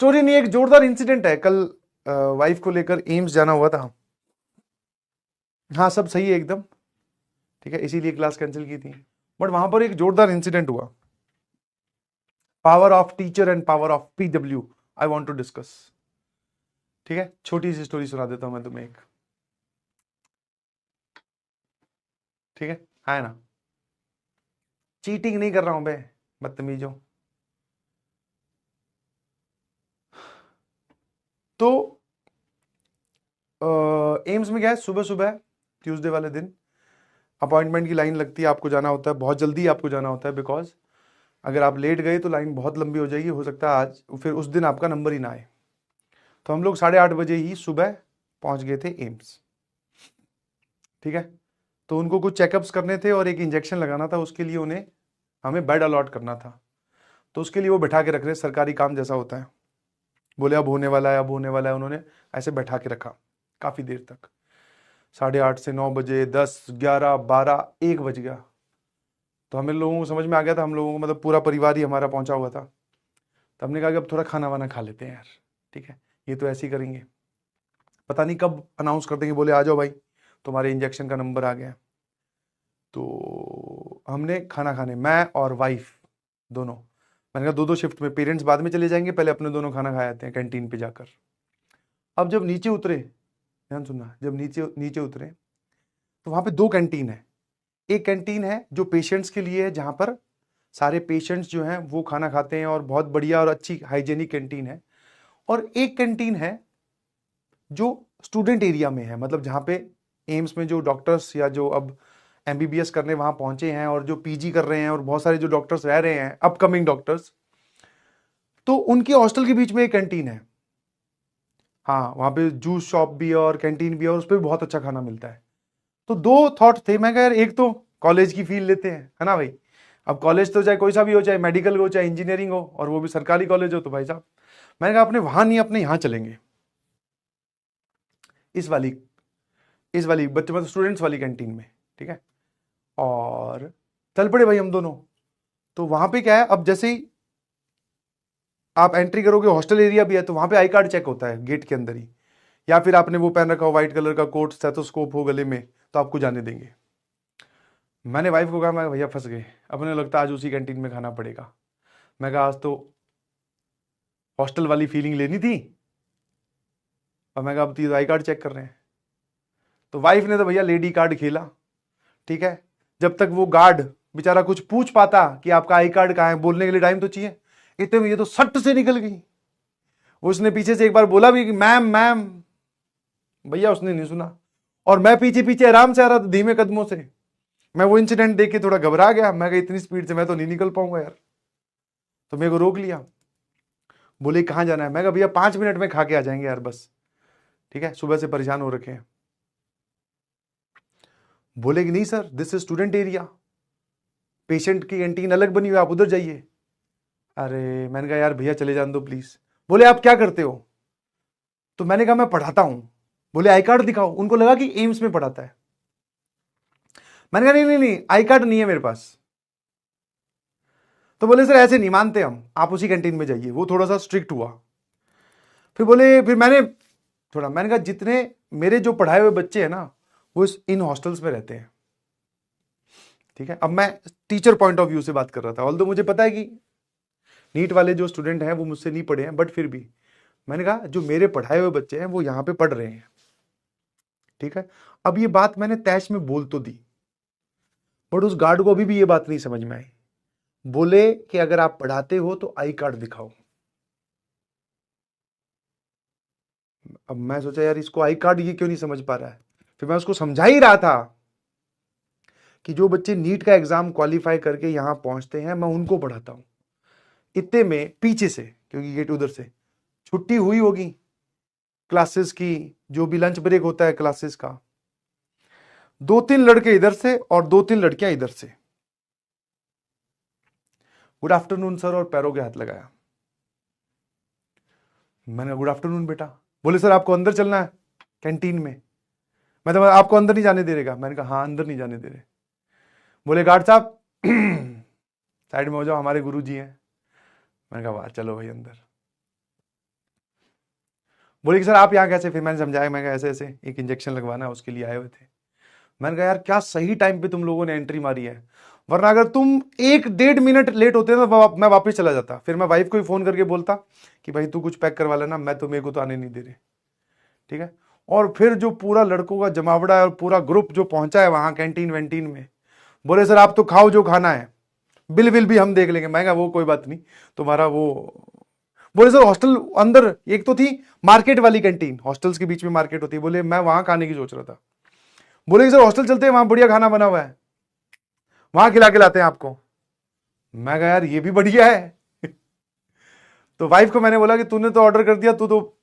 Story नहीं, एक जोरदार इंसिडेंट है। कल वाइफ को लेकर एम्स जाना हुआ था। हाँ सब सही है एकदम, ठीक है, इसीलिए क्लास कैंसिल की थी। बट वहां पर एक जोरदार इंसिडेंट हुआ। Power of teacher and power of PW I want to discuss. ठीक है, छोटी सी स्टोरी सुना देता हूं मैं तुम्हें एक। ठीक है ना, चीटिंग नहीं कर रहा हूं बे, बदतमीजों। तो एम्स में क्या है, सुबह सुबह ट्यूसडे वाले दिन अपॉइंटमेंट की लाइन लगती है, आपको जाना होता है, बहुत जल्दी आपको जाना होता है, बिकॉज अगर आप लेट गए तो लाइन बहुत लंबी हो जाएगी, हो सकता है आज फिर उस दिन आपका नंबर ही ना आए। तो हम लोग 8:30 बजे ही सुबह पहुंच गए थे एम्स। ठीक है, तो उनको कुछ चेकअप्स करने थे और एक इंजेक्शन लगाना था, उसके लिए उन्हें हमें बेड अलॉट करना था। तो उसके लिए वो बैठा के रख रहे, सरकारी काम जैसा होता है। बोले अब होने वाला है, अब होने वाला है, उन्होंने ऐसे बैठा के रखा काफ़ी देर तक। 8:30 से 9 बजे, 10, 11, 12, 1 बज गया। तो हमें लोगों को समझ में आ गया था, हम लोगों को मतलब पूरा परिवार ही हमारा पहुंचा हुआ था। तो हमने कहा कि अब थोड़ा खाना वाना खा लेते हैं यार। ठीक है, ये तो ऐसे ही करेंगे, पता नहीं कब अनाउंस कर देंगे, बोले आ जाओ भाई तुम्हारे इंजेक्शन का नंबर आ गया। तो हमने खाना खाने, मैं और वाइफ दोनों, मैंने कहा दो दो शिफ्ट में, पेरेंट्स बाद में चले जाएंगे, पहले अपने दोनों खाना खा आते हैं कैंटीन पे जाकर। अब जब नीचे उतरे, ध्यान सुनना, जब नीचे नीचे उतरे तो वहां पे दो कैंटीन है। एक कैंटीन है जो पेशेंट्स के लिए है, जहां पर सारे पेशेंट्स जो हैं वो खाना खाते हैं, और बहुत बढ़िया और अच्छी हाइजेनिक कैंटीन है। और एक कैंटीन है जो स्टूडेंट एरिया में है, मतलब जहां पे एम्स में जो डॉक्टर्स या जो अब MBBS करने वहां पहुंचे हैं और जो PG कर रहे हैं, और बहुत सारे जो डॉक्टर्स रह रहे हैं, अपकमिंग डॉक्टर्स, तो उनके हॉस्टल के बीच में एक कैंटीन है। हाँ, वहां पे जूस शॉप भी है और कैंटीन भी है, और उस पर भी बहुत अच्छा खाना मिलता है। तो दो थॉट थे, मैं कह यार एक तो कॉलेज की फील लेते हैं, है ना भाई। अब कॉलेज तो चाहे कोई सा भी हो, चाहे मेडिकल हो, चाहे इंजीनियरिंग हो, और वो भी सरकारी कॉलेज हो, तो भाई साहब मैंने कहा अपने वहां नहीं, अपने यहाँ चलेंगे, इस वाली बच्चे मतलब स्टूडेंट्स वाली कैंटीन में। ठीक है, और चल पड़े भाई हम दोनों। तो वहां पे क्या है, अब जैसे ही आप एंट्री करोगे, हॉस्टल एरिया भी है, तो वहां पे आई कार्ड चेक होता है गेट के अंदर ही, या फिर आपने वो पहन रखा हो व्हाइट कलर का कोट, स्टेथोस्कोप हो गले में, तो आपको जाने देंगे। मैंने वाइफ को कहा, मैं भैया फंस गए, अपने लगता है आज उसी कैंटीन में खाना पड़ेगा। मैं कहा आज तो हॉस्टल वाली फीलिंग लेनी थी, और मैं कहा अब तो आई कार्ड चेक कर रहे हैं। तो वाइफ ने तो भैया लेडी कार्ड खेला। ठीक है, जब तक वो गार्ड बेचारा कुछ पूछ पाता कि आपका आई कार्ड कहाँ है, बोलने के लिए टाइम तो चाहिए, इतने में ये तो सट से निकल गई। उसने पीछे से एक बार बोला भी कि मैम मैम, भैया उसने नहीं सुना, और मैं पीछे पीछे आराम से आ रहा था धीमे कदमों से। मैं वो इंसिडेंट देख के थोड़ा घबरा गया, मैं कहा इतनी स्पीड से मैं तो नहीं निकल पाऊंगा यार। तो मेरे को रोक लिया, बोले कहाँ जाना है। मैं कहा भैया 5 मिनट में खा के आ जाएंगे यार बस। ठीक है, सुबह से परेशान हो रखे हैं। बोले कि नहीं sir, this is student area, patient की कैंटीन अलग बनी हुई है, आप उधर जाइए। अरे मैंने कहा यार भैया चले जाने दो प्लीज। बोले आप क्या करते हो। तो मैंने कहा मैं पढ़ाता हूं। बोले आई कार्ड दिखाओ, उनको लगा कि एम्स में पढ़ाता है। मैंने कहा नहीं नहीं नहीं, आई कार्ड नहीं है मेरे पास। तो बोले सर ऐसे नहीं मानते हम, आप उसी कैंटीन में जाइए। वो थोड़ा सा स्ट्रिक्ट हुआ। फिर बोले, फिर मैंने कहा जितने मेरे जो पढ़ाए हुए बच्चे हैं ना, वो इन हॉस्टल्स में रहते हैं। ठीक है, अब मैं टीचर पॉइंट ऑफ व्यू से बात कर रहा था, ऑल्दो मुझे पता है कि नीट वाले जो स्टूडेंट हैं वो मुझसे नहीं पढ़े हैं, बट फिर भी मैंने कहा जो मेरे पढ़ाए हुए बच्चे हैं वो यहां पे पढ़ रहे हैं। ठीक है, अब ये बात मैंने तैश में बोल तो दी, बट उस गार्ड को अभी भी ये बात नहीं समझ में आई। बोले कि अगर आप पढ़ाते हो तो आई कार्ड दिखाओ। अब मैं सोचा यार इसको आई कार्ड ये क्यों नहीं समझ पा रहा है। फिर मैं उसको समझा ही रहा था कि जो बच्चे नीट का एग्जाम क्वालिफाई करके यहां पहुंचते हैं मैं उनको पढ़ाता हूं। इतने में पीछे से, क्योंकि गेट उधर से, छुट्टी हुई होगी क्लासेस की, जो भी लंच ब्रेक होता है क्लासेस का, 2-3 लड़के इधर से और 2-3 लड़कियां इधर से, गुड आफ्टरनून सर, और पैरों के हाथ लगाया। मैंने गुड आफ्टरनून बेटा। बोले सर आपको अंदर चलना है कैंटीन में। मैं तो आपको अंदर नहीं जाने दे रहेगा। मैंने कहा हाँ अंदर नहीं जाने दे रहे। बोले गार्ड साहब साइड में हो जाओ, हमारे गुरु जी हैं। मैंने कहा वाह चलो भाई अंदर। बोले कि सर आप यहाँ कैसे? फिर मैंने समझाया, मैं कहा ऐसे ऐसे एक इंजेक्शन लगवाना है, उसके लिए आए हुए थे। मैंने कहा यार क्या सही टाइम पे तुम लोगों ने एंट्री मारी है, वरना अगर तुम 1-1.5 मिनट लेट होते ना तो मैं वापस चला जाता। फिर मैं वाइफ को ही फोन करके बोलता कि भाई तू कुछ पैक करवा लेना, मैं तो, मेरे को तो आने नहीं दे रहे, ठीक है। और फिर जो पूरा लड़कों का जमावड़ा है और पूरा ग्रुप जो पहुंचा है वहां कैंटीन वैंटीन में, बोले सर आप तो खाओ जो खाना है, बिल विल भी हम देख लेंगे। मैं कहा वो कोई बात नहीं, तुम्हारा वो। बोले सर हॉस्टल अंदर एक तो थी मार्केट वाली कैंटीन, हॉस्टल्स के बीच में मार्केट होती है, बोले मैं वहां खाने की सोच रहा था। बोले कि सर हॉस्टल चलते हैं, वहां बढ़िया खाना बना हुआ है, वहां खिला के लाते हैं आपको। मैं कहा यार ये भी बढ़िया है। तो वाइफ को मैंने बोला कि तूने तो ऑर्डर कर दिया, तू तो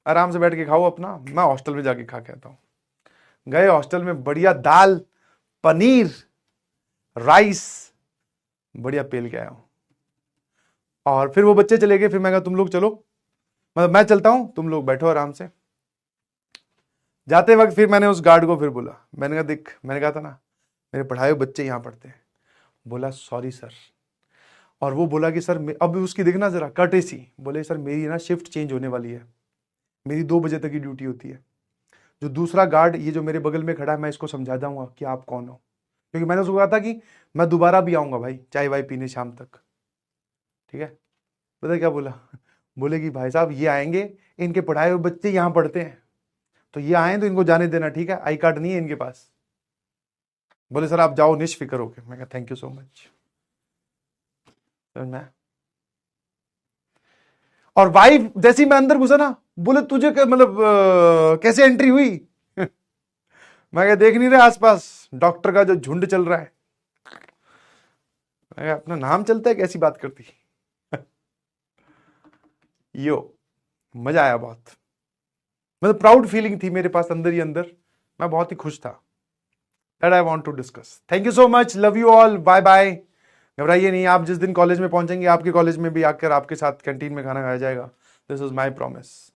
आराम से बैठ के खाओ अपना, मैं हॉस्टल में जाके खा के आता हूं। गए हॉस्टल में, बढ़िया दाल पनीर राइस बढ़िया पेल के आया हूं। और फिर वो बच्चे चले गए, फिर मैं कहा तुम लोग चलो, मतलब मैं चलता हूं, तुम लोग बैठो आराम से। जाते वक्त फिर मैंने उस गार्ड को फिर बोला, मैंने कहा देख, मैंने कहा था ना मेरे पढ़ाए हुए बच्चे यहां पढ़ते हैं। बोला सॉरी सर। और वो बोला कि सर अब उसकी देखना जरा कर्टेसी, बोले सर मेरी ना शिफ्ट चेंज होने वाली है, मेरी 2 बजे तक की ड्यूटी होती है। जो दूसरा गार्ड ये जो मेरे बगल में खड़ा है, मैं इसको समझा दूंगा कि आप कौन हो, क्योंकि मैंने उसको कहा था कि मैं दोबारा भी आऊंगा भाई चाय वाय पीने शाम तक, ठीक है। पता क्या बोला? बोले कि भाई साहब ये आएंगे, इनके पढ़ाए हुए बच्चे यहाँ पढ़ते हैं, तो ये आए तो इनको जाने देना, ठीक है, आई कार्ड नहीं है इनके पास। बोले सर आप जाओ निश्फिक्र होके। मैं कहा थैंक यू सो मच। समझ में आया? और वाइफ जैसी मैं अंदर घुसा ना, बोले तुझे मतलब कैसे एंट्री हुई? मैं कहा देख नहीं रहे आसपास डॉक्टर का जो झुंड चल रहा है? मैं कहा अपना नाम चलता है, कैसी बात करती। यो मजा आया बहुत, मतलब प्राउड फीलिंग थी मेरे पास अंदर ही अंदर, मैं बहुत ही खुश था। That I want to discuss. Thank you so much, love you all, bye bye. घबराइए नहीं, आप जिस दिन कॉलेज में पहुंचेंगे आपके कॉलेज में भी आकर आपके साथ कैंटीन में खाना खाया जाएगा। This is my promise.